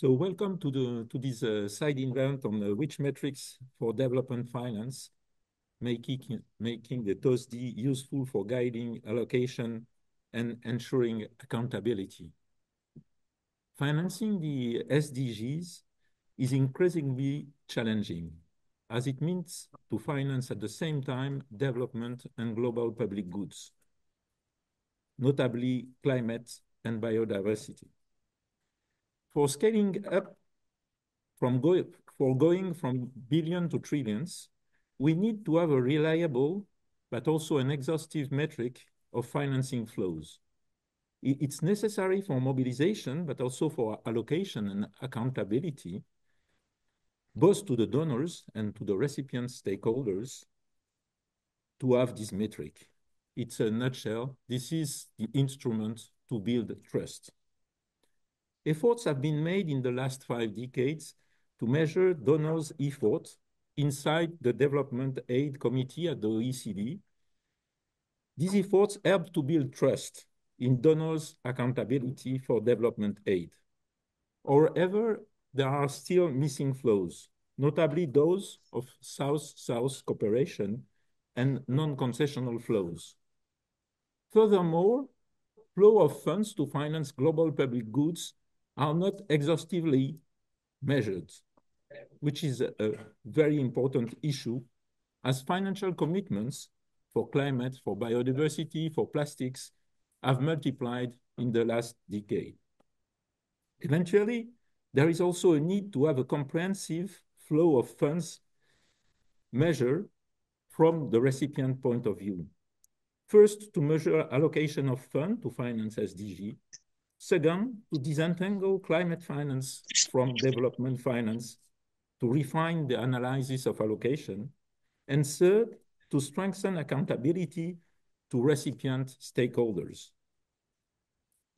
So welcome to this side event on which metrics for development finance making the TOSSD useful for guiding allocation and ensuring accountability. Financing the SDGs is increasingly challenging, as it means to finance at the same time development and global public goods, notably climate and biodiversity. For scaling up going from billion to trillions, we need to have a reliable but also an exhaustive metric of financing flows. It's necessary for mobilization, but also for allocation and accountability, both to the donors and to the recipient stakeholders, to have this metric. It's a nutshell. This is the instrument to build trust. Efforts have been made in the last 5 decades to measure donors' effort inside the Development Aid Committee at the OECD. These efforts help to build trust in donors' accountability for development aid. However, there are still missing flows, notably those of South-South cooperation and non-concessional flows. Furthermore, flow of funds to finance global public goods are not exhaustively measured, which is a very important issue, as financial commitments for climate, for biodiversity, for plastics have multiplied in the last decade. Eventually, there is also a need to have a comprehensive flow of funds measured from the recipient point of view. First, to measure allocation of funds to finance SDG. Second, to disentangle climate finance from development finance, to refine the analysis of allocation. And third, to strengthen accountability to recipient stakeholders,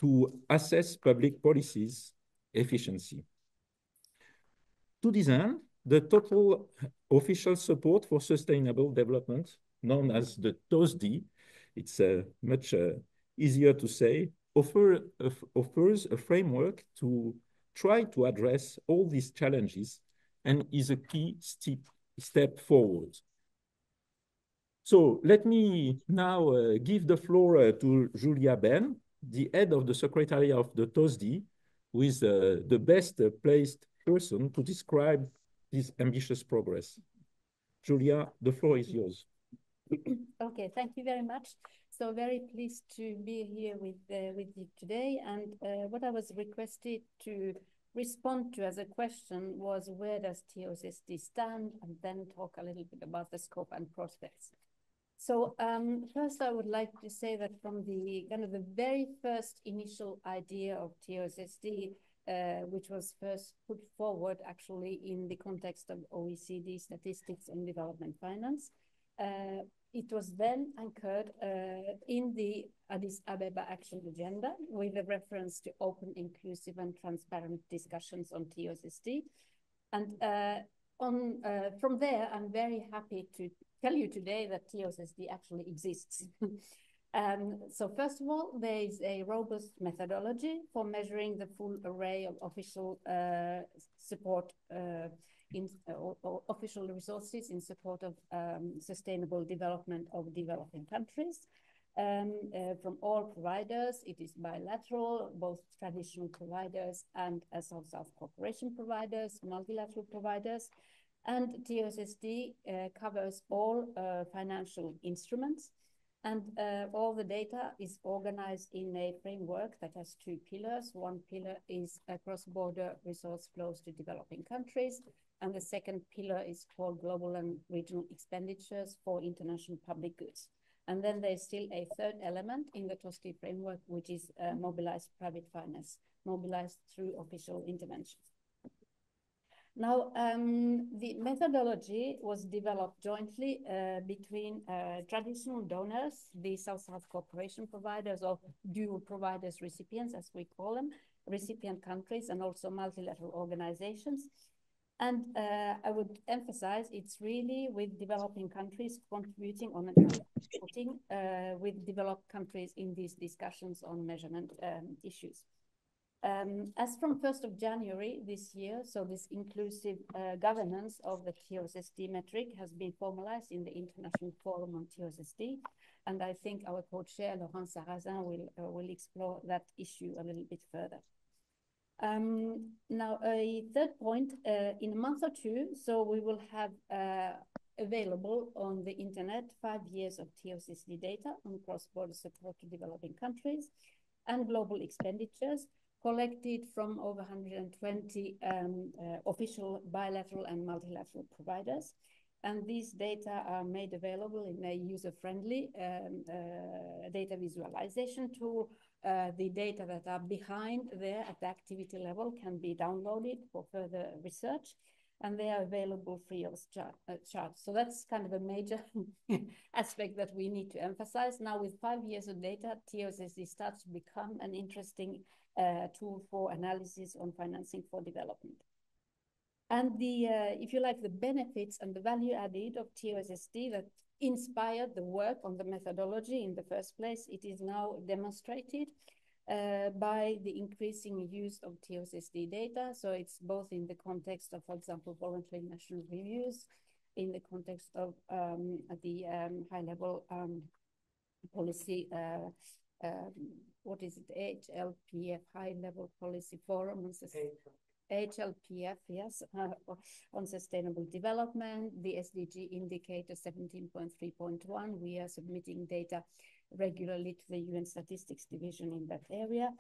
to assess public policies efficiency. To this end, the total official support for sustainable development, known as the TOSSD, it's much easier to say, offers a framework to try to address all these challenges and is a key step forward. So let me now give the floor to Julia Ben, the head of the Secretariat of the TOSSD, who is the best placed person to describe this ambitious progress. Julia, the floor is yours. Okay, thank you very much. So very pleased to be here with you today. And what I was requested to respond to as a question was, where does TOSSD stand? And then talk a little bit about the scope and prospects. So first, I would like to say that from the kind of the very first initial idea of TOSSD, which was first put forward actually in the context of OECD statistics on development finance, it was then anchored in the Addis Ababa Action Agenda with a reference to open, inclusive, and transparent discussions on TOSSD. And from there, I'm very happy to tell you today that TOSSD actually exists. So first of all, there is a robust methodology for measuring the full array of official support official resources in support of sustainable development of developing countries. From all providers, it is bilateral, both traditional providers and South-South cooperation providers, multilateral providers. And TOSSD covers all financial instruments, and all the data is organized in a framework that has 2 pillars. One pillar is cross-border resource flows to developing countries, and the second pillar is called global and regional expenditures for international public goods. And then there's still a third element in the TOSSD framework, which is mobilized private finance, mobilized through official interventions. Now, the methodology was developed jointly between traditional donors, the South-South cooperation providers, or dual providers recipients, as we call them, recipient countries, and also multilateral organizations. And I would emphasize it's really with developing countries contributing on an footing with developed countries in these discussions on measurement issues. As from 1st of January this year, so this inclusive governance of the TOSSD metric has been formalized in the International Forum on TOSSD. And I think our co-chair, Laurent Sarrazin, will explore that issue a little bit further. Now, a third point, in a month or two, so we will have available on the internet 5 years of TOSSD data on cross-border support to developing countries and global expenditures collected from over 120 official bilateral and multilateral providers. And these data are made available in a user-friendly data visualization tool. The data that are behind there at the activity level can be downloaded for further research, and they are available free of charge. So that's kind of a major aspect that we need to emphasize. Now, with 5 years of data, TOSSD starts to become an interesting tool for analysis on financing for development. And the, if you like, the benefits and the value added of TOSSD that inspired the work on the methodology in the first place, it is now demonstrated by the increasing use of TOSSD data. So it's both in the context of, for example, voluntary national reviews, in the context of the high-level policy, what is it, HLPF, High-Level Policy Forum, HLPF, yes, on sustainable development, the SDG indicator 17.3.1. We are submitting data regularly to the UN Statistics Division in that area.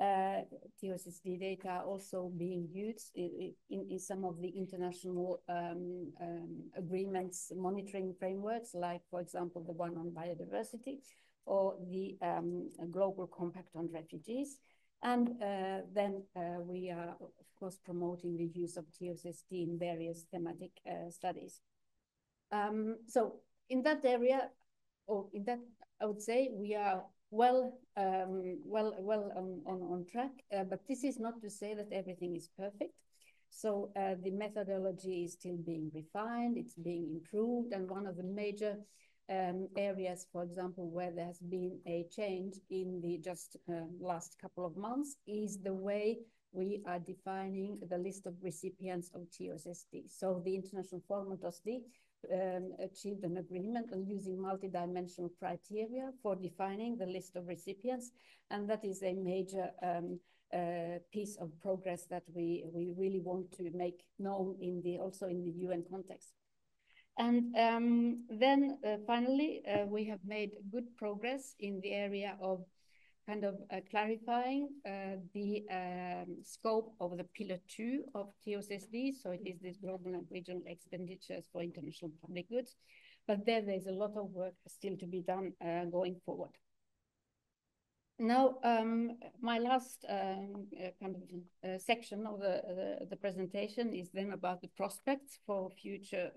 TOSSD data also being used in some of the international agreements, monitoring frameworks, like, for example, the one on biodiversity or the Global Compact on Refugees. And then we are, of course, promoting the use of TOSSD in various thematic studies. So in that area, or in that, I would say we are well on track, but this is not to say that everything is perfect. So the methodology is still being refined, it's being improved, and one of the major areas, for example, where there has been a change in the just last couple of months is the way we are defining the list of recipients of TOSSD. So the International Forum on TOSSD achieved an agreement on using multidimensional criteria for defining the list of recipients, and that is a major piece of progress that we really want to make known in the also in the UN context. And then finally, we have made good progress in the area of kind of clarifying the scope of the Pillar 2 of TOSSD. So it is this global and regional expenditures for international public goods. But there's a lot of work still to be done going forward. Now, my last kind of section of the presentation is then about the prospects for future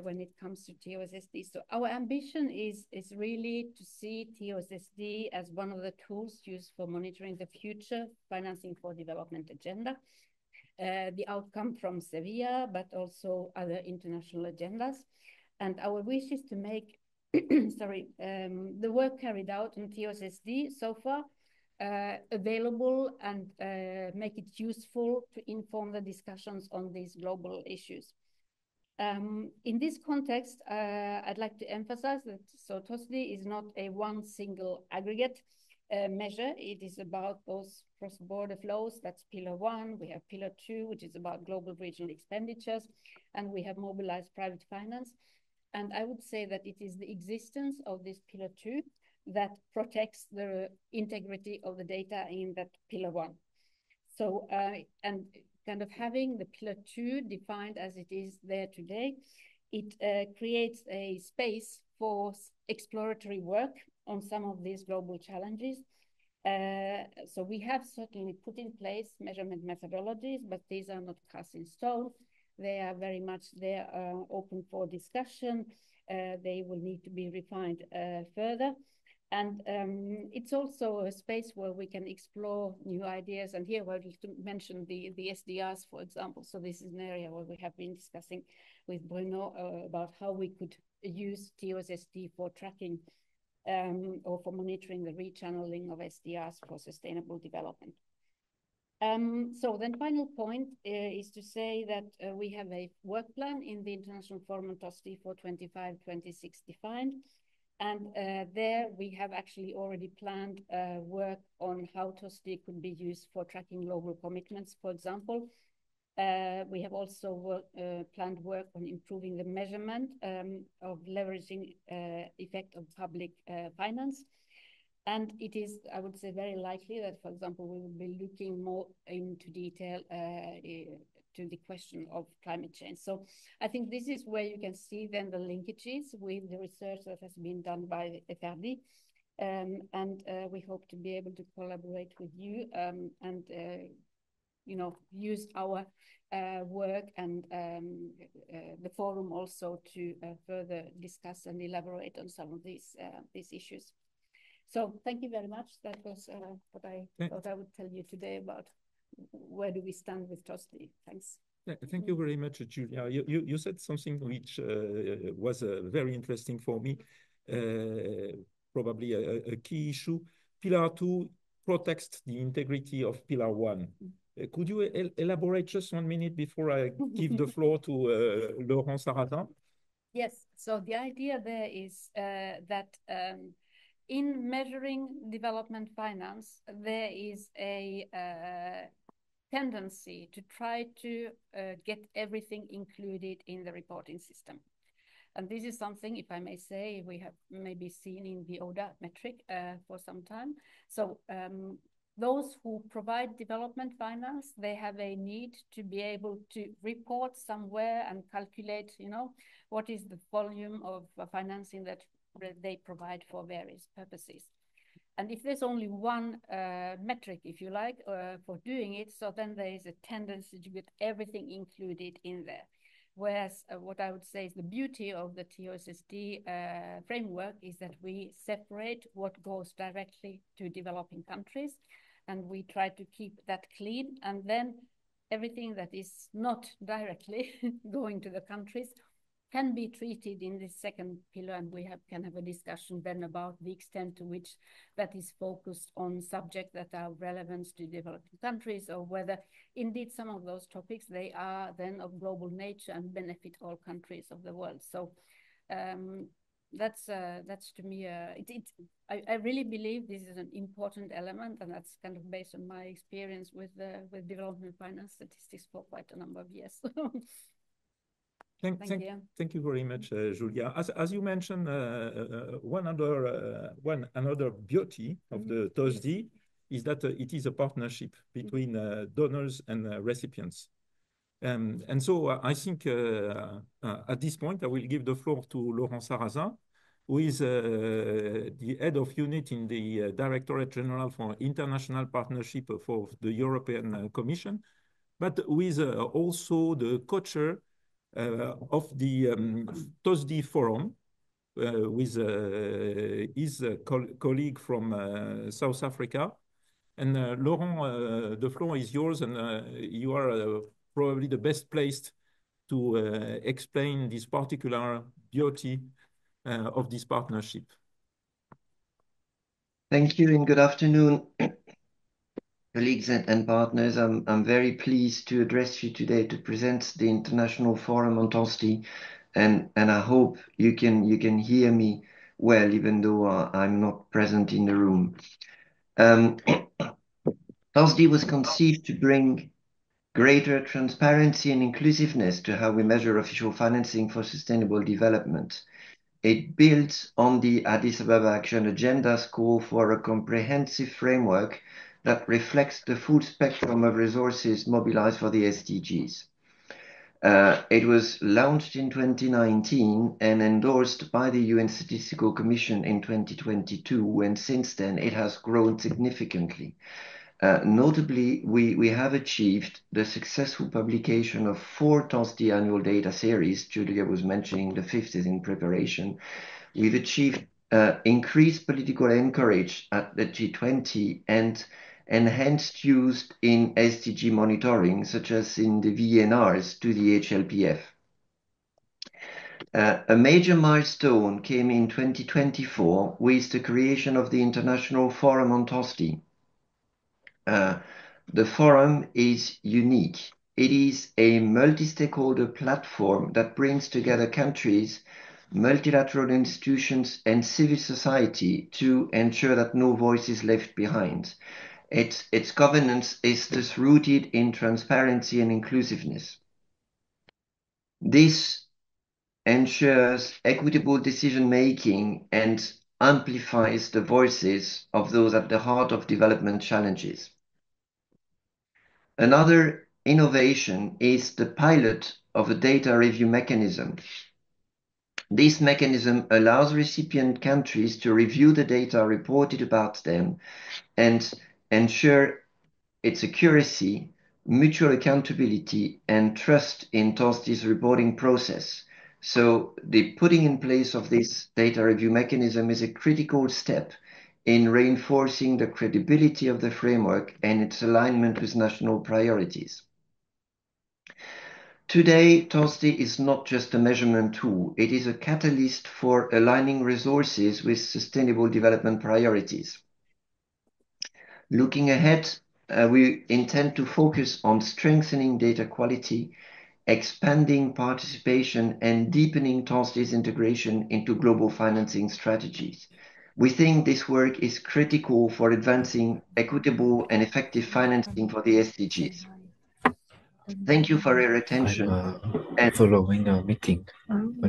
when it comes to TOSSD. So our ambition is really to see TOSSD as one of the tools used for monitoring the future financing for development agenda, the outcome from Sevilla, but also other international agendas. And our wish is to make the work carried out on TOSSD so far available and make it useful to inform the discussions on these global issues. In this context, I'd like to emphasize that so TOSSD is not a one single aggregate measure. It is about those cross-border flows. That's Pillar 1. We have Pillar 2, which is about global regional expenditures, and we have mobilized private finance. And I would say that it is the existence of this Pillar 2 that protects the integrity of the data in that Pillar 1. So, and kind of having the Pillar 2 defined as it is there today, it creates a space for exploratory work on some of these global challenges. So we have certainly put in place measurement methodologies, but these are not cast in stone. They are very much there, open for discussion. They will need to be refined further. And it's also a space where we can explore new ideas. And here I would like to mention the SDRs, for example. So this is an area where we have been discussing with Bruno about how we could use TOSSD for tracking or for monitoring the rechanneling of SDRs for sustainable development. So then final point is to say that we have a work plan in the International Forum on TOSD for 25-26 defined. And there we have actually already planned work on how TOSD could be used for tracking global commitments, for example. We have also planned work on improving the measurement of leveraging effect of public finance. And it is, I would say, very likely that, for example, we will be looking more into detail to the question of climate change. So I think this is where you can see then the linkages with the research that has been done by Ferdi. And we hope to be able to collaborate with you and you know, use our work and the forum also to further discuss and elaborate on some of these issues. So thank you very much. That was what I thought I would tell you today about where do we stand with TOSD. Thanks. Yeah, thank you very much, Julia. You said something which was very interesting for me, probably a key issue. Pillar 2 protects the integrity of Pillar 1. Could you elaborate just 1 minute before I give the floor to Laurent Sarrazin? Yes, so the idea there is that in measuring development finance, there is a tendency to try to get everything included in the reporting system. And this is something, if I may say, we have maybe seen in the ODA metric for some time. So those who provide development finance, they have a need to be able to report somewhere and calculate, you know, what is the volume of financing that they provide for various purposes. And if there's only one metric, if you like, for doing it, so then there is a tendency to get everything included in there. Whereas what I would say is the beauty of the TOSSD framework is that we separate what goes directly to developing countries, and we try to keep that clean. And then everything that is not directly going to the countries can be treated in the second pillar, and we can have a discussion then about the extent to which that is focused on subjects that are relevant to developing countries, or whether indeed some of those topics, they are then of global nature and benefit all countries of the world. So that's to me, I really believe this is an important element, and that's kind of based on my experience with development finance statistics for quite a number of years. Thank you very much, Julia. As you mentioned, another beauty of the TOSD is that it is a partnership between donors and recipients. And so I think at this point, I will give the floor to Laurent Sarrazin, who is the head of unit in the Directorate General for International Partnership for the European Commission, but who is also the co-chair of the TOSD Forum with his colleague from South Africa. And Laurent, the floor is yours, and you are probably the best placed to explain this particular beauty of this partnership. Thank you and good afternoon, colleagues and partners. I'm very pleased to address you today to present the International Forum on TOSD, and I hope you can hear me well, even though I'm not present in the room. TOSD was conceived to bring greater transparency and inclusiveness to how we measure official financing for sustainable development. It builds on the Addis Ababa Action Agenda's call for a comprehensive framework that reflects the full spectrum of resources mobilized for the SDGs. It was launched in 2019 and endorsed by the UN Statistical Commission in 2022, and since then it has grown significantly. Notably, we have achieved the successful publication of 4 TOSD annual data series. Julia was mentioning the 5th is in preparation. We've achieved increased political encourage at the G20 and enhanced use in SDG monitoring, such as in the VNRs to the HLPF. A major milestone came in 2024 with the creation of the International Forum on TOSD. The forum is unique. It is a multi-stakeholder platform that brings together countries, multilateral institutions, and civil society to ensure that no voice is left behind. Its governance is thus rooted in transparency and inclusiveness. This ensures equitable decision-making and amplifies the voices of those at the heart of development challenges. Another innovation is the pilot of a data review mechanism. This mechanism allows recipient countries to review the data reported about them and ensure its accuracy, mutual accountability, and trust in TOSSD's reporting process. So the putting in place of this data review mechanism is a critical step in reinforcing the credibility of the framework and its alignment with national priorities. Today, TOSSD is not just a measurement tool, it is a catalyst for aligning resources with sustainable development priorities. Looking ahead, we intend to focus on strengthening data quality, expanding participation, and deepening TOSSD's integration into global financing strategies. We think this work is critical for advancing equitable and effective financing for the SDGs. Thank you for your attention. I'm following a meeting.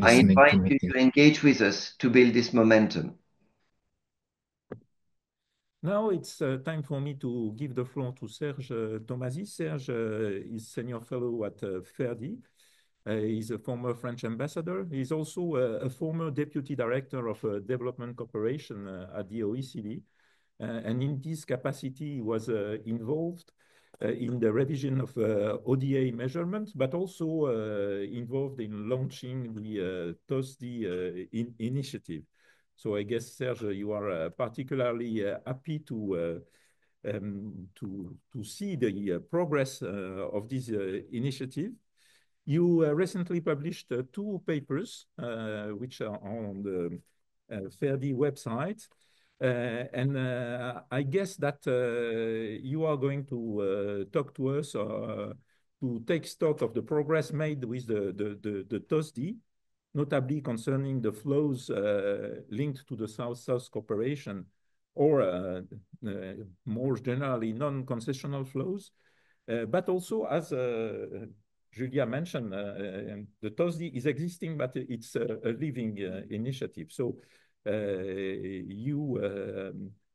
I invite you to engage with us to build this momentum. Now it's time for me to give the floor to Serge Tomasi. Serge is senior fellow at Ferdi. He's a former French ambassador. He's also a former deputy director of development cooperation at the OECD. And in this capacity, he was involved in the revision of ODA measurements, but also involved in launching the TOSSD initiative. So I guess, Serge, you are particularly happy to see the progress of this initiative. You recently published 2 papers, which are on the Ferdi website. And I guess that you are going to talk to us to take stock of the progress made with the TOSSD, notably concerning the flows linked to the South-South cooperation, or more generally non-concessional flows, but also as Julia mentioned, the TOSSD is existing, but it's a living initiative. So you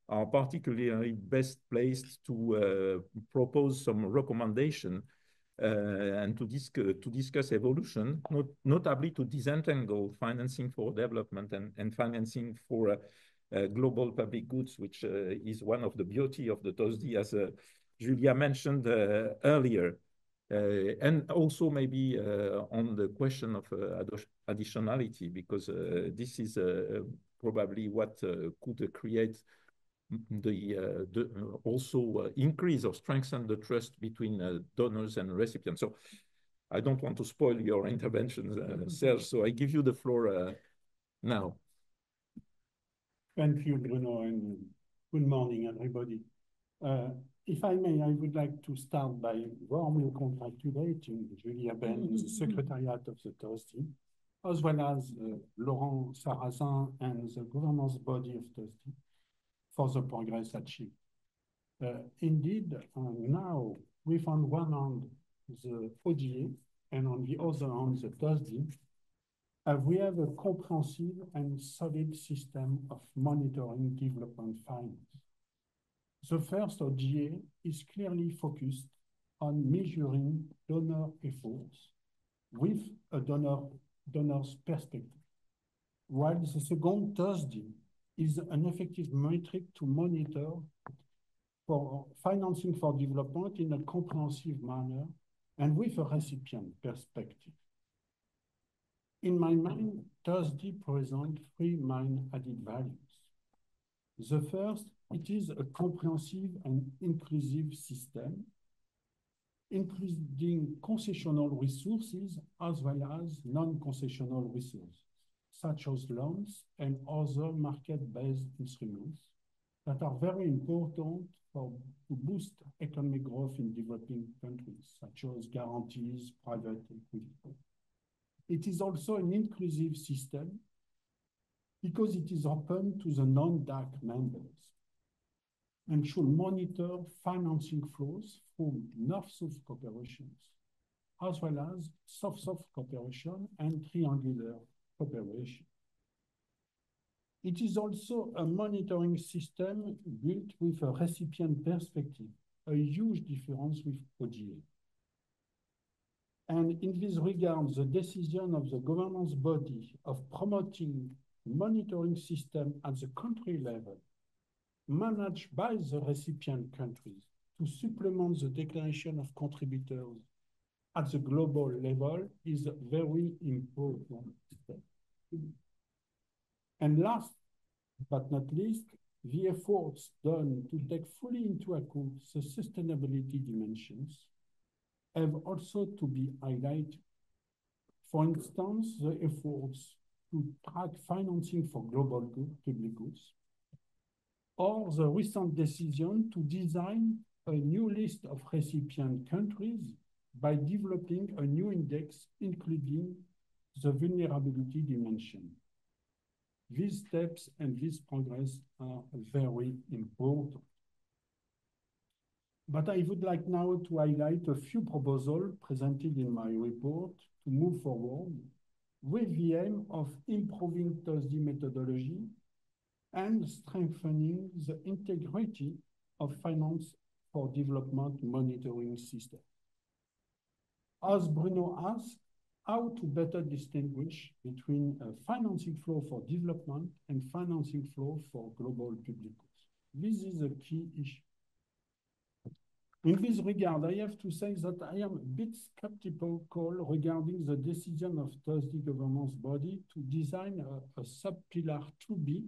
are particularly best placed to propose some recommendation and to discuss evolution, notably to disentangle financing for development and financing for global public goods, which is one of the beauty of the TOSSD, as Julia mentioned earlier. And also maybe on the question of additionality, because this is probably what could create also increase or strengthen the trust between donors and recipients. So I don't want to spoil your intervention, Serge, so I give you the floor now. Thank you, Bruno, and good morning, everybody. If I may, I would like to start by warmly congratulating Julia Ben, the Secretariat of the TOSSD, as well as Laurent Sarrazin and the governance body of TOSSD for the progress achieved. Indeed, now, with on one hand the ODA and on the other hand the TOSSD, we have a comprehensive and solid system of monitoring development finance. The first ODA is clearly focused on measuring donor efforts with a donor's perspective, while the second TOSSD is an effective metric to monitor for financing for development in a comprehensive manner and with a recipient perspective. In my mind, TOSSD presents 3 main added values. The first, it is a comprehensive and inclusive system, including concessional resources as well as non-concessional resources, such as loans and other market-based instruments that are very important to boost economic growth in developing countries, such as guarantees, private equity. It is also an inclusive system because it is open to the non-DAC members and should monitor financing flows from North-South cooperations, as well as South-South cooperation and triangular cooperation. It is also a monitoring system built with a recipient perspective, a huge difference with ODA. And in this regard, the decision of the governance body of promoting monitoring system at the country level, managed by the recipient countries to supplement the declaration of contributors at the global level is a very important step. And last but not least, the efforts done to take fully into account the sustainability dimensions have also to be highlighted. For instance, the efforts to track financing for global public goods, or the recent decision to design a new list of recipient countries by developing a new index including the vulnerability dimension. These steps and this progress are very important. But I would like now to highlight a few proposals presented in my report to move forward with the aim of improving TOSSD methodology and strengthening the integrity of finance for development monitoring system. As Bruno asked, how to better distinguish between financing flow for development and financing flow for global public goods. This is a key issue. In this regard, I have to say that I am a bit skeptical regarding the decision of TOSSD governance body to design a sub-pillar 2B,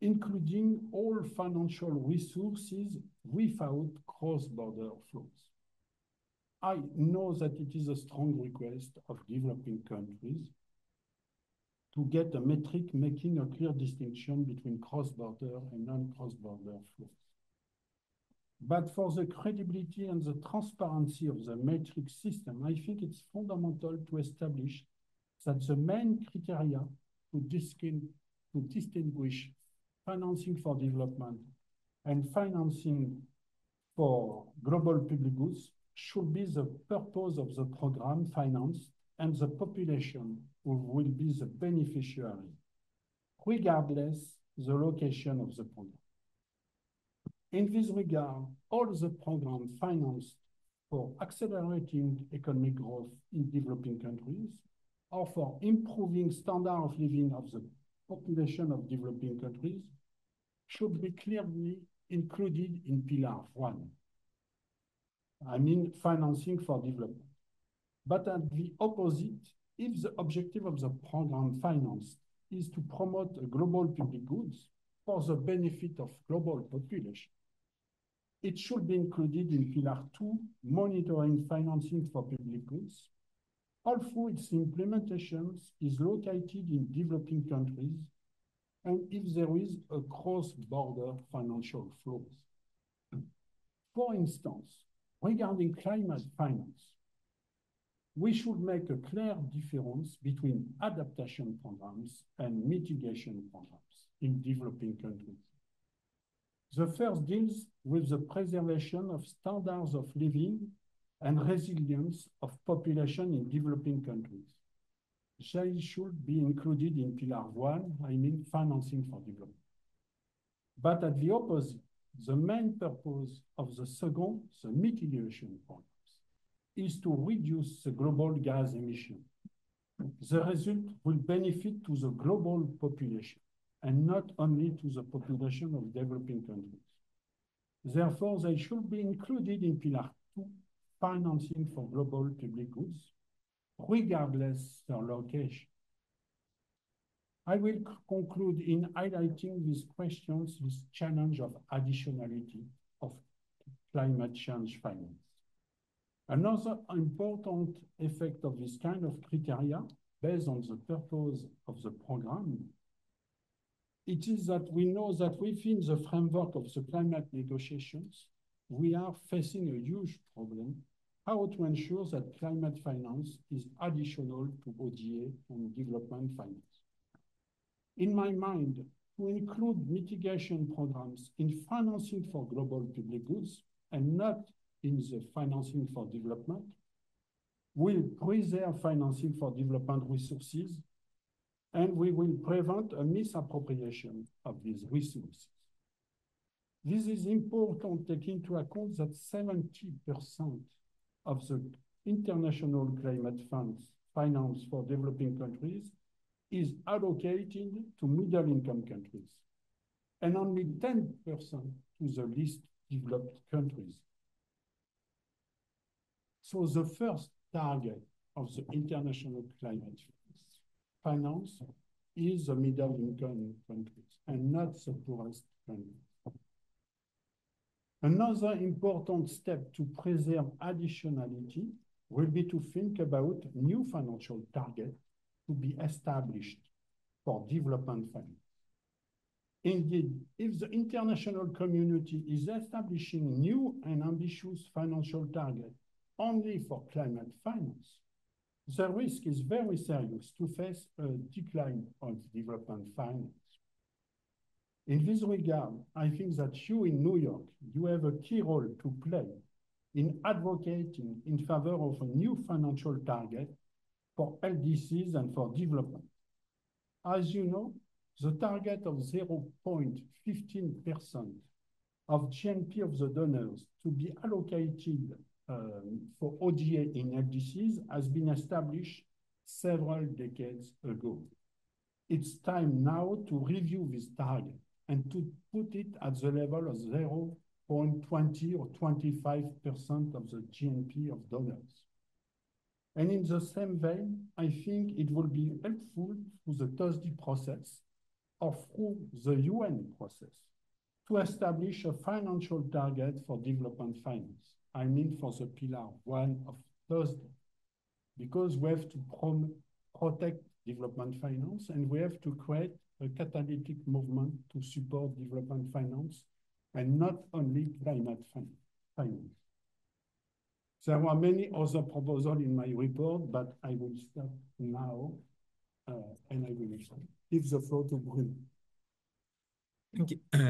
including all financial resources without cross-border flows. I know that it is a strong request of developing countries to get a metric making a clear distinction between cross-border and non-cross-border flows. But for the credibility and the transparency of the metric system, I think it's fundamental to establish that the main criteria to distinguish financing for development and financing for global public goods should be the purpose of the program financed and the population who will be the beneficiary, regardless the location of the program. In this regard, all the programs financed for accelerating economic growth in developing countries or for improving standard of living of the population of developing countries should be clearly included in Pillar 1. I mean, financing for development. But at the opposite, if the objective of the program finance is to promote global public goods for the benefit of global population, it should be included in Pillar 2, monitoring financing for public goods, although its implementation is located in developing countries and if there is a cross-border financial flows. For instance, regarding climate finance, we should make a clear difference between adaptation programs and mitigation programs in developing countries. The first deals with the preservation of standards of living and resilience of population in developing countries. They should be included in Pillar 1, I mean financing for development. But at the opposite, the main purpose of the second, the mitigation programs, is to reduce the global gas emission. The result will benefit to the global population and not only to the population of developing countries. Therefore, they should be included in Pillar 2, financing for global public goods, regardless their location. I will conclude in highlighting these questions, this challenge of additionality of climate change finance. Another important effect of this kind of criteria, based on the purpose of the program, it is that we know that within the framework of the climate negotiations, we are facing a huge problem, how to ensure that climate finance is additional to ODA and development finance. In my mind, to include mitigation programs in financing for global public goods and not in the financing for development will preserve financing for development resources, and we will prevent a misappropriation of these resources. This is important, taking into account that 70% of the international climate funds finance for developing countries is allocated to middle-income countries, and only 10% to the least developed countries. So the first target of the international climate finance is the middle-income countries and not the poorest countries. Another important step to preserve additionality will be to think about new financial targets to be established for development finance. Indeed, if the international community is establishing new and ambitious financial targets only for climate finance, the risk is very serious to face a decline of development finance. In this regard, I think that you in New York, you have a key role to play in advocating in favor of a new financial target for LDCs and for development. As you know, the target of 0.15% of GNP of the donors to be allocated for ODA in LDCs has been established several decades ago. It's time now to review this target and to put it at the level of 0.20 or 25% of the GNP of donors. And in the same vein, I think it will be helpful through the TOSSD process or through the UN process to establish a financial target for development finance. I mean for the pillar 1 of TOSSD, because we have to protect development finance and we have to create a catalytic movement to support development finance and not only climate finance. There are many other proposals in my report, but I will stop now and I will give the floor to Bruno.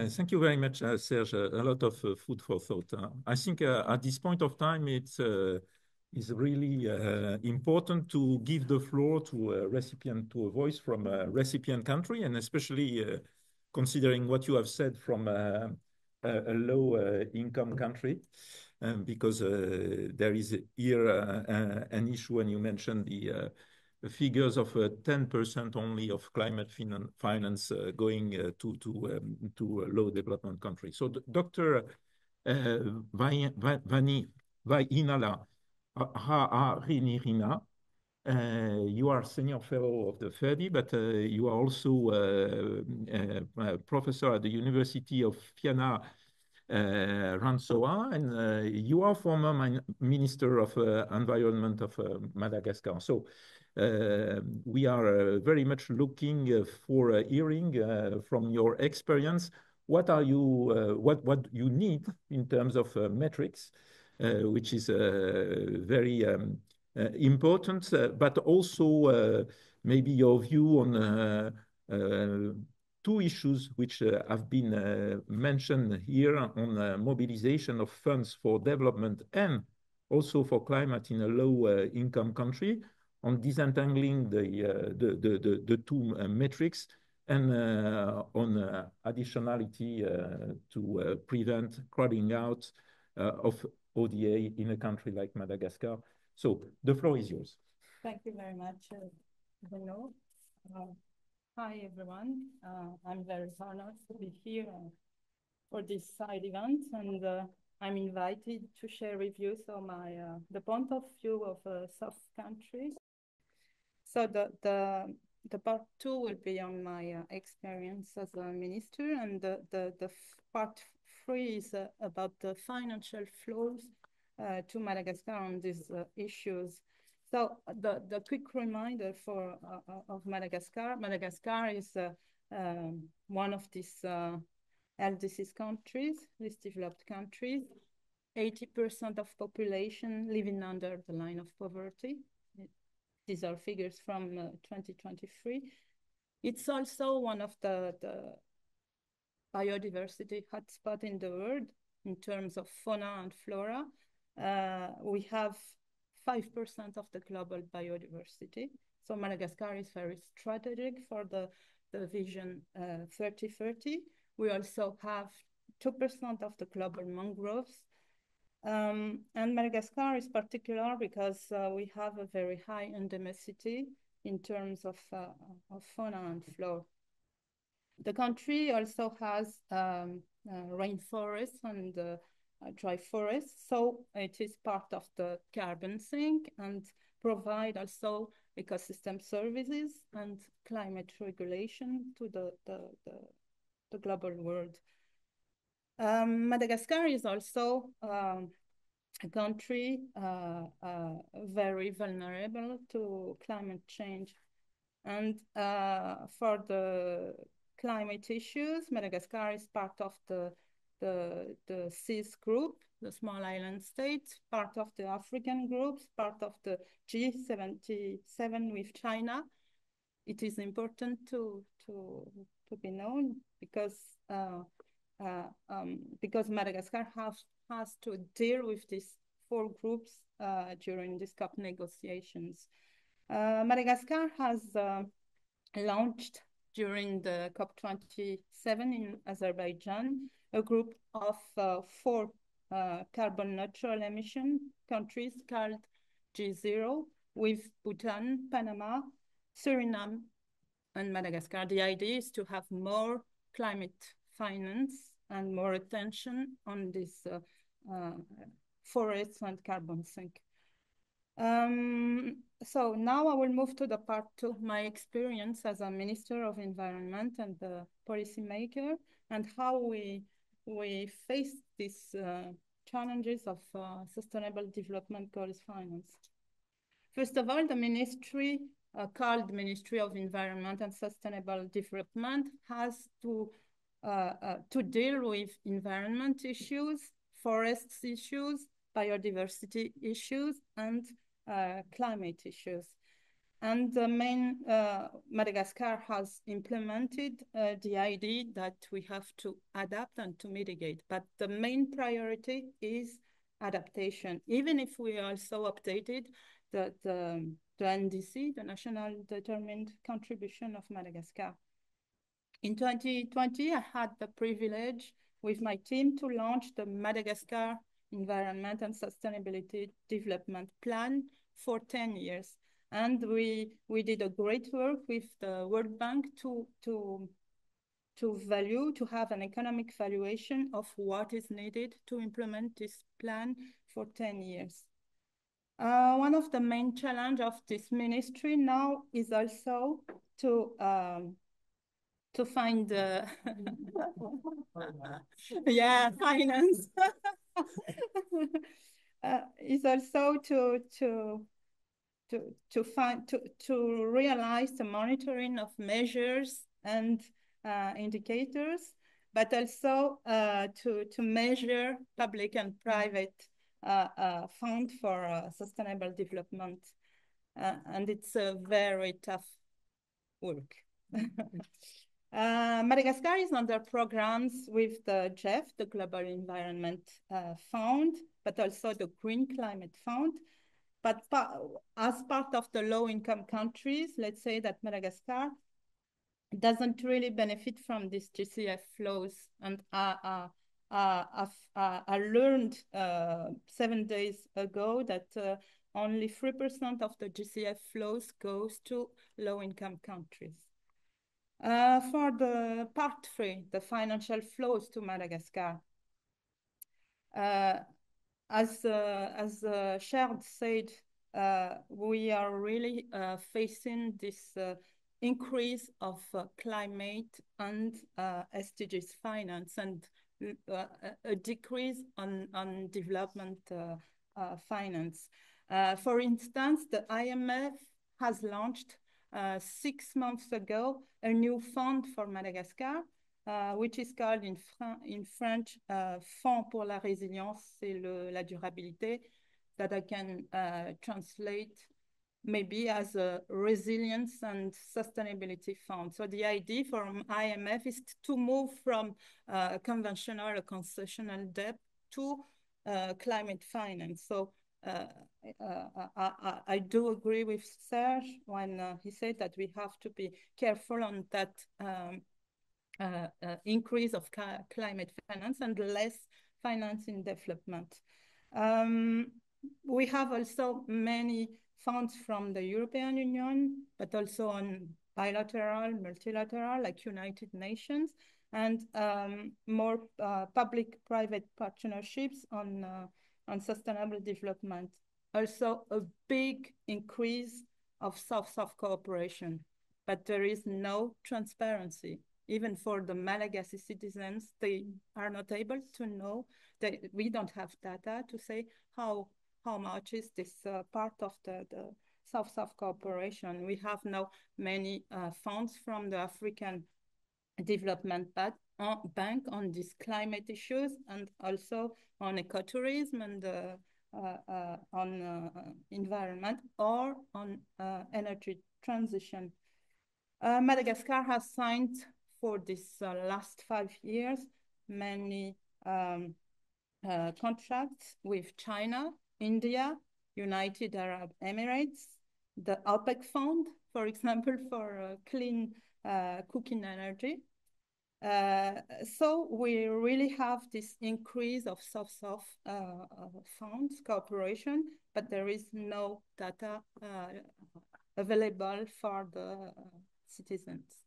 Thank you very much, Serge. A lot of food for thought. I think at this point of time, it's really important to give the floor to a recipient, to a voice from a recipient country, and especially considering what you have said from a low-income country, because there is here an issue when you mentioned the figures of 10% only of climate finance going to low development countries. So Dr. Vainala Rinirina, you are senior fellow of the Ferdi, but you are also a professor at the University of Fianna Rantsoa, and you are former Minister of Environment of Madagascar. So we are very much looking for hearing from your experience. What are you, what you need in terms of metrics, which is very important, but also maybe your view on two issues which have been mentioned here on mobilization of funds for development and also for climate in a low-income country, on disentangling the two metrics, and on additionality to prevent crowding out of ODA in a country like Madagascar. So the floor is yours. Thank you very much, Bruno. Hi, everyone. I'm very honored to be here for this side event, and I'm invited to share with you the point of view of South countries. So the part 2 will be on my experience as a minister, and the part 3 is about the financial flows to Madagascar on these issues. So the quick reminder of Madagascar. Madagascar is one of these LDCs countries, least developed countries. 80% of population living under the line of poverty. These are figures from 2023. It's also one of the biodiversity hotspot in the world in terms of fauna and flora. We have 5% of the global biodiversity. So Madagascar is very strategic for the vision 3030. We also have 2% of the global mangroves. And Madagascar is particular because we have a very high endemicity in terms of fauna and flora. The country also has rainforests and dry forests, so it is part of the carbon sink and provide also ecosystem services and climate regulation to the global world. Madagascar is also a country very vulnerable to climate change. And for the climate issues, Madagascar is part of the CIS group, the small island states, part of the African groups, part of the G77 with China. It is important to be known because Madagascar has to deal with these 4 groups during these COP negotiations. Madagascar has launched during the COP27 in Azerbaijan a group of 4 carbon neutral emission countries called G0 with Bhutan, Panama, Suriname, and Madagascar. The idea is to have more climate finance and more attention on this forests and carbon sink. So now I will move to the part 2, my experience as a Minister of Environment and the policymaker, and how we face these challenges of sustainable development goals finance. First of all, the ministry called Ministry of Environment and Sustainable Development has to deal with environment issues, forests issues, biodiversity issues, and climate issues. And the main, Madagascar has implemented the idea that we have to adapt and to mitigate, but the main priority is adaptation, even if we also updated the NDC, the National Determined Contribution of Madagascar. In 2020, I had the privilege with my team to launch the Madagascar Environment and Sustainability Development Plan for 10 years. And we did a great work with the World Bank to have an economic valuation of what is needed to implement this plan for 10 years. One of the main challenges of this ministry now is also to find yeah, finance. Is also to realize the monitoring of measures and indicators, but also to measure public and private fund for sustainable development. And it's a very tough work. Madagascar is under programs with the GEF, the Global Environment Fund, but also the Green Climate Fund. But as part of the low-income countries, let's say that Madagascar doesn't really benefit from these GCF flows. And I learned 7 days ago that only 3% of the GCF flows goes to low-income countries. For the part 3, the financial flows to Madagascar, as Shared said, we are really facing this increase of climate and SDGs finance and a decrease on development finance. For instance, the IMF has launched 6 months ago a new fund for Madagascar, which is called in French Fonds pour la résilience et la durabilité, that I can translate maybe as a resilience and sustainability fund. So the idea from IMF is to move from conventional or concessional debt to climate finance. So I do agree with Serge when he said that we have to be careful on that increase of climate finance and less finance in development. We have also many funds from the European Union, but also on bilateral, multilateral, like United Nations, and more public-private partnerships on sustainable development. Also a big increase of South-South cooperation, but there is no transparency. Even for the Malagasy citizens, they are not able to know, we don't have data to say how much is this part of the South-South cooperation. We have now many funds from the African Development Bank on these climate issues, and also on ecotourism and on environment, or on energy transition. Madagascar has signed for this last 5 years many contracts with China, India, United Arab Emirates, the OPEC fund, for example, for clean cooking energy. So we really have this increase of South-South funds cooperation, but there is no data available for the citizens.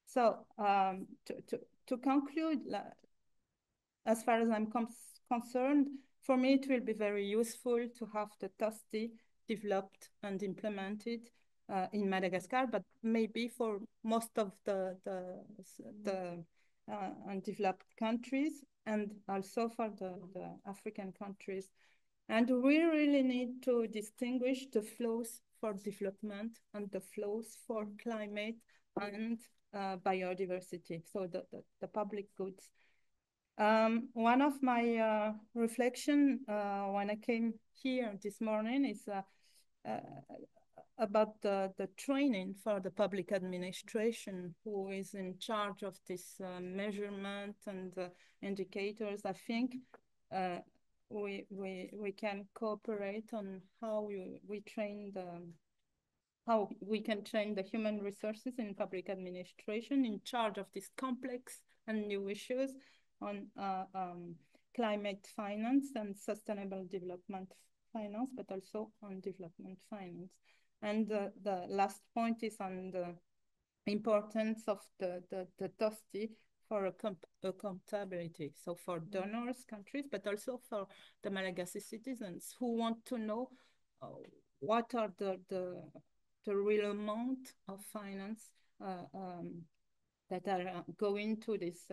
So to conclude, as far as I'm concerned, for me, it will be very useful to have the TOSSD developed and implemented in Madagascar, but maybe for most of the undeveloped countries, and also for the African countries. And we really need to distinguish the flows for development and the flows for climate and biodiversity, so the public goods. One of my reflection when I came here this morning is about the training for the public administration, who is in charge of this measurement and indicators. I think we can cooperate on how we train how we can train the human resources in public administration in charge of these complex and new issues on climate finance and sustainable development finance, but also on development finance. And the last point is on the importance of the TOSSD for accountability. So for donors, countries, but also for the Malagasy citizens who want to know what are the real amount of finance that are going to these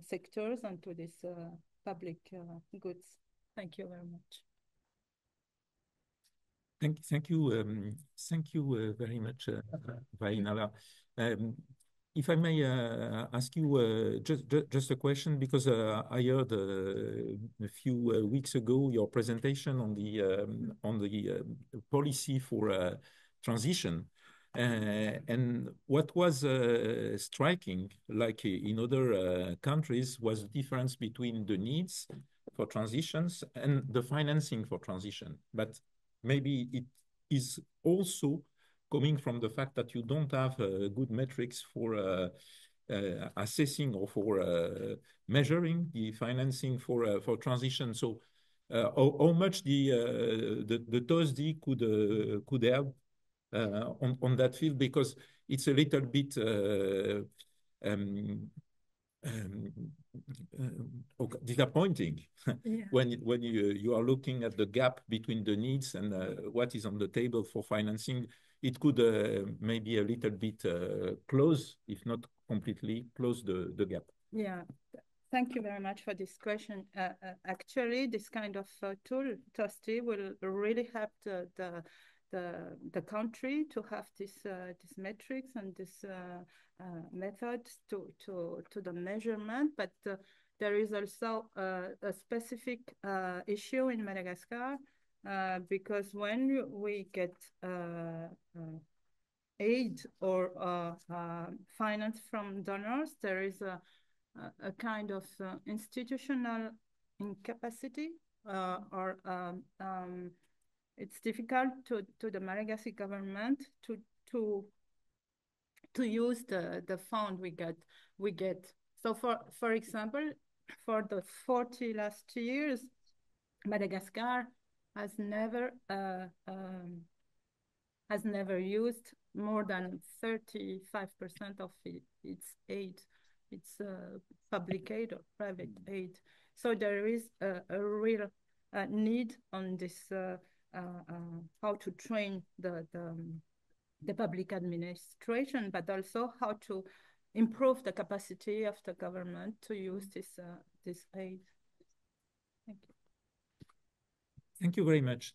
sectors and to these public goods. Thank you very much. Thank you very much, Vainala. If I may ask you just a question, because I heard a few weeks ago your presentation on the policy for transition, and what was striking, like in other countries, was the difference between the needs for transitions and the financing for transition. But maybe it is also coming from the fact that you don't have good metrics for assessing or for measuring the financing for transition. So how much the TOSSD could help on that field, because it's a little bit disappointing when you are looking at the gap between the needs and what is on the table for financing. It could maybe a little bit close, if not completely close the gap. Yeah, thank you very much for this question. Actually, this kind of tool, TOSSD, will really help the the country to have this metrics and this methods to the measurement, but there is also a specific issue in Madagascar because when we get aid or finance from donors, there is a kind of institutional incapacity or it's difficult to the Malagasy government to use the fund we get. So for example, for the 40 last years, Madagascar has never used more than 35% of its aid. It's public aid or private aid. So there is a real need on this how to train the public administration, but also how to improve the capacity of the government to use this aid. Thank you. Thank you very much.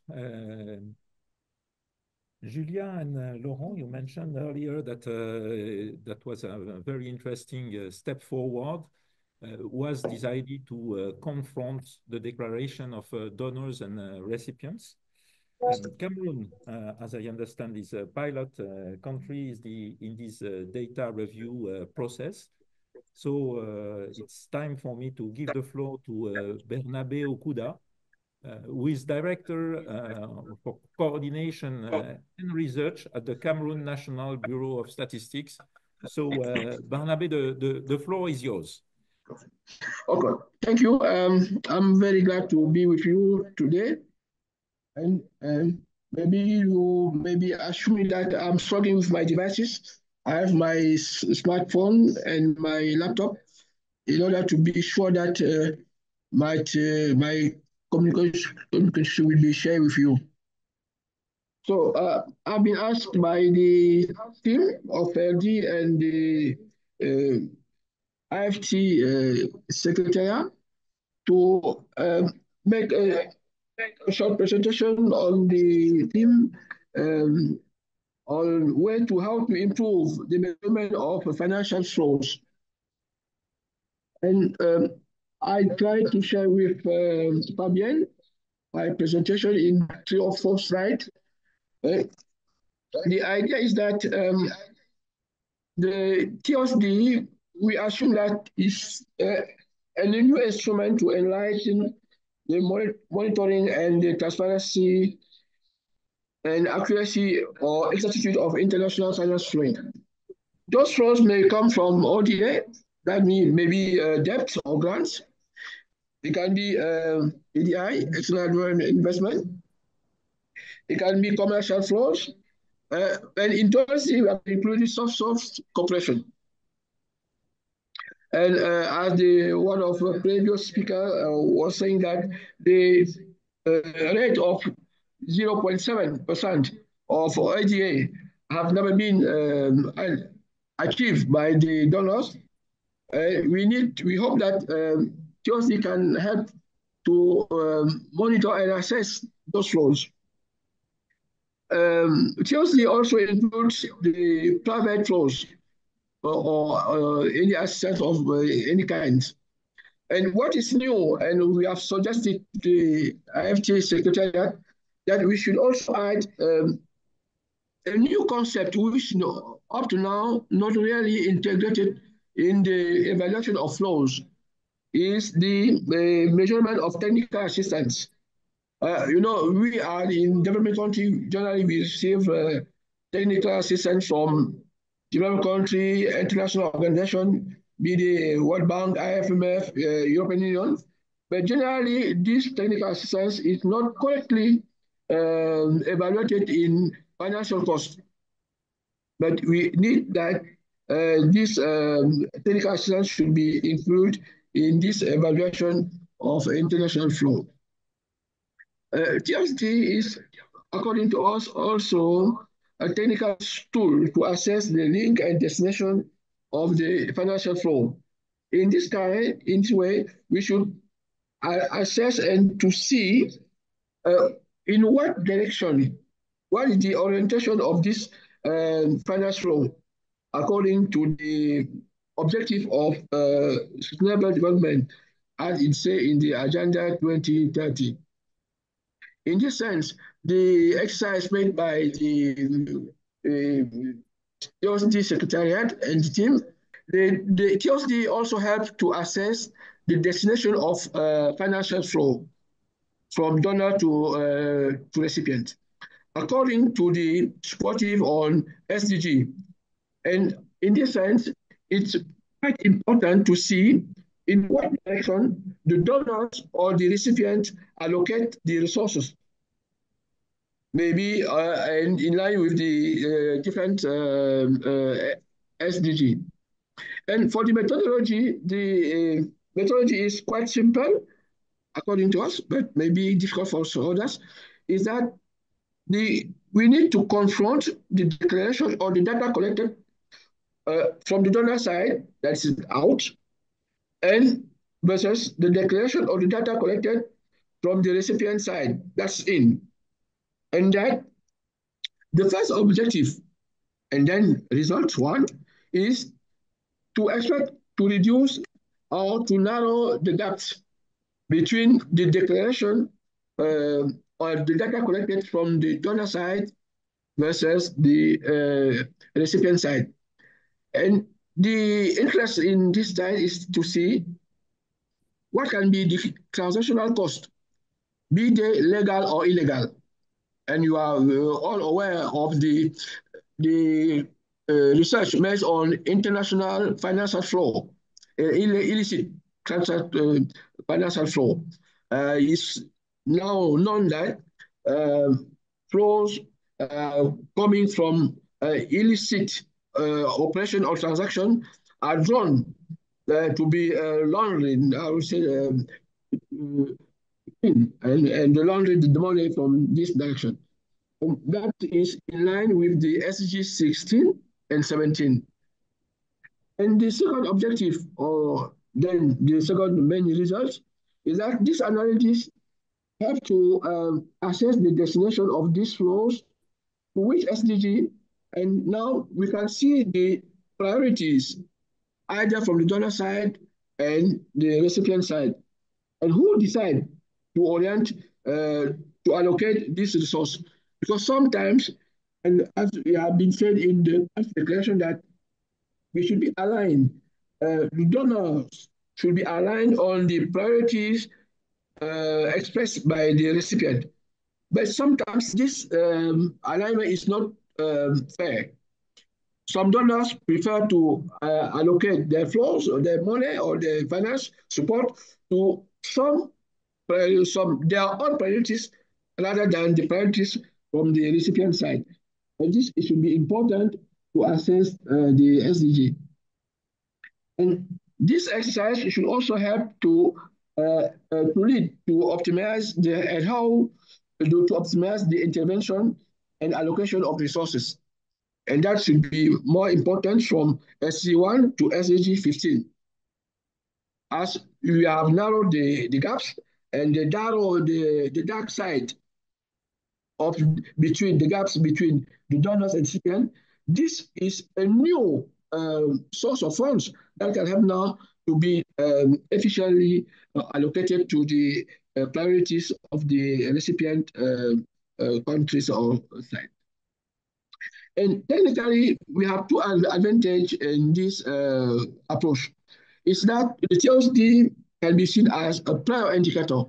Julia and Laurent, you mentioned earlier that that was a very interesting step forward, was this idea to confront the declaration of donors and recipients. Cameroon, as I understand, is a pilot country in this data review process. So it's time for me to give the floor to Bernabe Okuda, who is Director for Coordination and Research at the Cameroon National Bureau of Statistics. So Bernabe, the floor is yours. Okay, thank you. I'm very glad to be with you today. And maybe you assuming that I'm struggling with my devices. I have my smartphone and my laptop in order to be sure that my communication will be shared with you. So I've been asked by the team of Ferdi and the IFT Secretariat to make a short presentation on the theme on how to improve the measurement of financial flows. And I tried to share with Fabienne my presentation in 3 or 4 slides. The idea is that the TOSD, we assume that is a new instrument to enlighten the monitoring and the transparency and accuracy or exactitude of international finance flowing. Those flows may come from ODA, that means maybe debt or grants. It can be EDI, external investment. It can be commercial flows. And in TOSD, we have included soft cooperation. And as one of the previous speakers was saying that the rate of 0.7% of ODA have never been achieved by the donors. We hope that TOSD can help to monitor and assess those flows. TOSD also includes the private flows or any assistance of any kind. And what is new, and we have suggested to the IFT Secretariat that we should also add a new concept which up to now not really integrated in the evaluation of flows is the measurement of technical assistance. We are in development country, generally we receive technical assistance from development country, international organization, be the World Bank, IMF, European Union. But generally, this technical assistance is not correctly evaluated in financial cost. But we need that this technical assistance should be included in this evaluation of international flow. TOSD is, according to us, also a technical tool to assess the link and destination of the financial flow. In this way, we should assess and to see in what direction what is the orientation of this finance flow according to the objective of sustainable development, as it say in the Agenda 2030. In this sense, the exercise made by the TOSSD Secretariat and the team, the TOSSD also helped to assess the destination of financial flow from donor to recipient, according to the supportive on SDG. And in this sense, it's quite important to see in what direction the donors or the recipient allocate the resources. Maybe and in line with the different SDG. And for the methodology is quite simple, according to us, but maybe difficult for others, is that we need to confront the declaration or the data collected from the donor side, that's out, and versus the declaration or the data collected from the recipient side, that's in. And that the first objective, and then result one, is to expect to reduce or to narrow the gaps between the declaration or the data collected from the donor side versus the recipient side. And the interest in this side is to see what can be the transactional cost, be they legal or illegal. And you are all aware of the research made on international financial flow, illicit financial flow. It's now known that flows coming from illicit operation or transaction are drawn to be laundering, I would say, and the laundering the money from this direction. And that is in line with the SDG 16 and 17. And the second objective, or then the second main result, is that this analysis have to assess the destination of these flows to which SDG, and now we can see the priorities either from the donor side and the recipient side, and who decide to orient, to allocate this resource. Because sometimes, and as we have been said in the declaration, that we should be aligned, the donors should be aligned on the priorities expressed by the recipient. But sometimes this alignment is not fair. Some donors prefer to allocate their flows or their money or their finance support to some their own priorities rather than the priorities from the recipient side. And this it should be important to assess the SDG. And this exercise should also help to lead to optimize to optimize the intervention and allocation of resources. And that should be more important from SC1 to SDG 15. As we have narrowed the gaps and the dark side of between the gaps between the donors and recipients, this is a new source of funds that can help now to be efficiently allocated to the priorities of the recipient countries or side. And technically, we have two advantages in this approach. Is that the TOSSD can be seen as a prior indicator.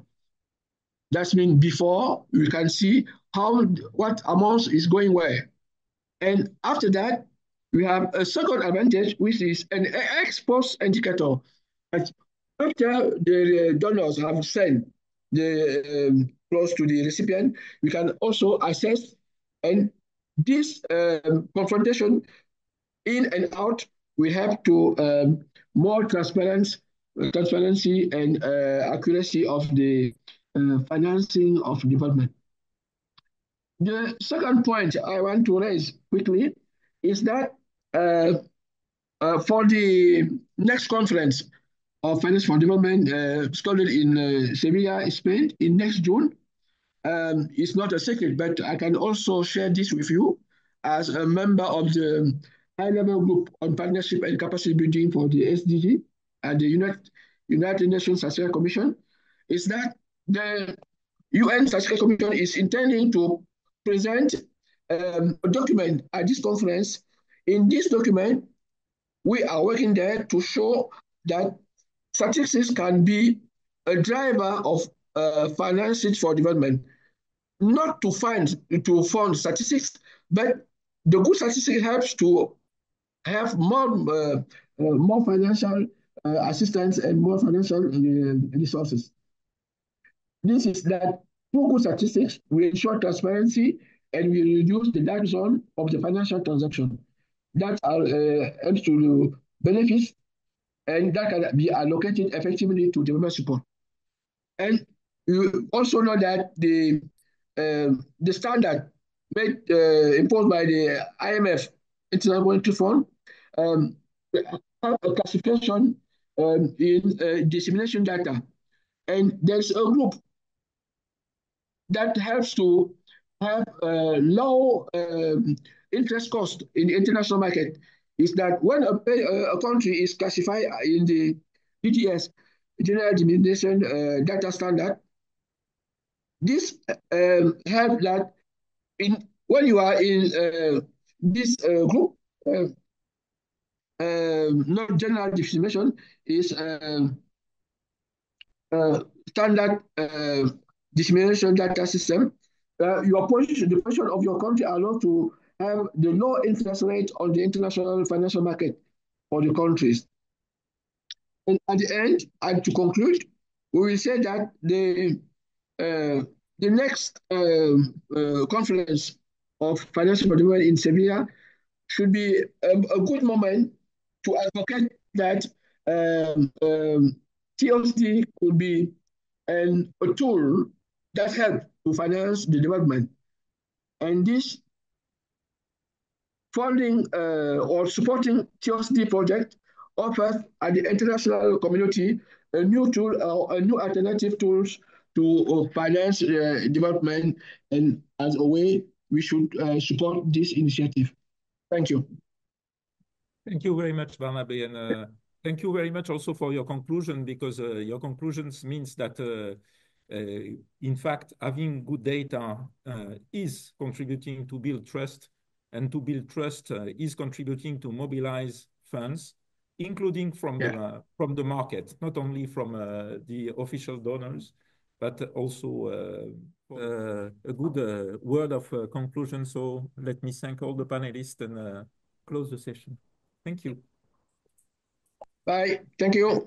That means before we can see what amounts is going where. And after that, we have a second advantage, which is an ex post indicator. After the donors have sent the flows to the recipient, we can also assess, and this confrontation in and out will have to more transparency and accuracy of the financing of development. The second point I want to raise quickly is that for the next conference of Finance for Development scheduled in Sevilla, Spain, in next June, It's not a secret, but I can also share this with you as a member of the high-level group on partnership and capacity building for the SDG and the United Nations Statistical Commission, is that the UN Statistical Commission is intending to present a document at this conference. In this document, we are working there to show that statistics can be a driver of finances for development, not to fund statistics, but the good statistics helps to have more financial assistance and more financial resources. This is that through good statistics, we ensure transparency and we reduce the dark zone of the financial transaction. That helps to benefits and that can be allocated effectively to development support. And you also know that the standard made imposed by the IMF, International Monetary Fund, have a classification in dissemination data. And there's a group that helps to have low interest cost in the international market. Is that when a country is classified in the DTS, General Dissemination Data Standard, this helps that when you are in this group, not general dissemination, is standard dissemination data system. The position of your country allows to have the low interest rate on the international financial market for the countries. And at the end, and to conclude, we will say that the next conference of financial development in Sevilla should be a good moment to advocate that TOSD could be a tool that helps to finance the development. And this funding or supporting TOSD project offers at the international community a new tool or a new alternative tools to finance development, and as a way we should support this initiative. Thank you. Thank you very much, Barnabe, and thank you very much also for your conclusion, because your conclusions means that in fact having good data is contributing to build trust, and to build trust is contributing to mobilize funds, including from the market, not only from the official donors, but also a good word of conclusion. So let me thank all the panelists and close the session. Thank you. Bye. Thank you.